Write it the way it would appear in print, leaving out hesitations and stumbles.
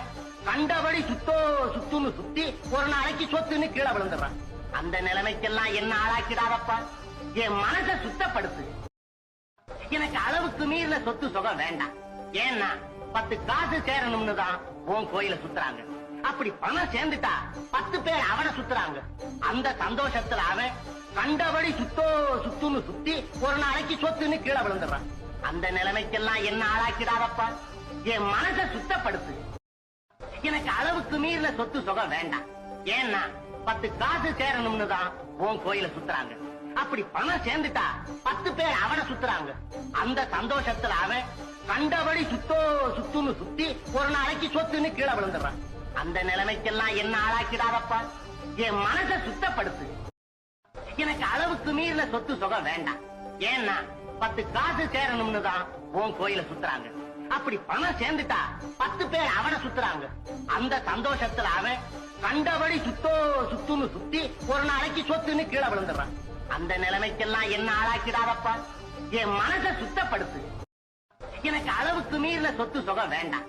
அவன் கண்டபடி சுத்துன்னு சுத்தி ஒரு நாளைக்கு சொத்துன்னு கீழே விழுந்துடுறான். அந்த நிலைமைக்கெல்லாம் என்ன ஆளாக்கிடாதப்பா, என் மனசை சுத்தப்படுத்து. எனக்கு அளவுக்கு மீறின சொத்து சுகம் வேண்டாம். ஏன்னா 10 காசு சேரணும்னு தான் உன் கோயில சுத்துறாங்க. அப்படி பணம் சேர்ந்துட்டா 10 பேர் அவனை சுத்துறாங்க. அந்த சந்தோஷத்துல அவன் கண்டபடி சுத்துன்னு சுத்தி ஒரு நாளைக்கு சொத்துன்னு கீழே விழுந்துடுறான். அந்த நிலைமைக்கெல்லாம் என்ன ஆளாக்கிடாதப்பா, என் மனசை சுத்தப்படுத்து. எனக்கு அளவுக்கு மீறின சொத்து சுகம் வேண்டாம். ஏன்னா 10 காசு சேரணும்னு தான் உன் கோயில சுத்துறாங்க. அப்படி பணம் சேர்ந்துட்டா 10 பேர் அவனை சுத்துறாங்க. அந்த சந்தோஷத்துல அவன் கண்டபடி சுத்துன்னு சுத்தி ஒரு நாளைக்கு சொத்துன்னு கீழே விழுந்துடுறான். அந்த நிலைமைக்கெல்லாம் என்ன ஆளாக்கிடாதப்பா, என் மனசை சுத்தப்படுத்து. எனக்கு அளவுக்கு மீறின சொத்து சுகம் வேண்டாம். ஏன்னா 10 காசு சேரணும்னு தான் உன் கோயில சுத்துறாங்க. அப்படி பணம் சேர்ந்துட்டா 10 பேர் அவனை சுத்துறாங்க. அந்த சந்தோஷத்துல அவன் கண்டபடி சுத்துன்னு சுத்தி ஒரு நாளைக்கு சொத்துன்னு கீழே விழுந்துடுறான். அந்த நிலைமைக்கெல்லாம் என்ன ஆளாக்கிடாதப்பா, என் மனசை சுத்தப்படுத்து. எனக்கு அளவுக்கு மீறின சொத்து சுகம் வேண்டாம்.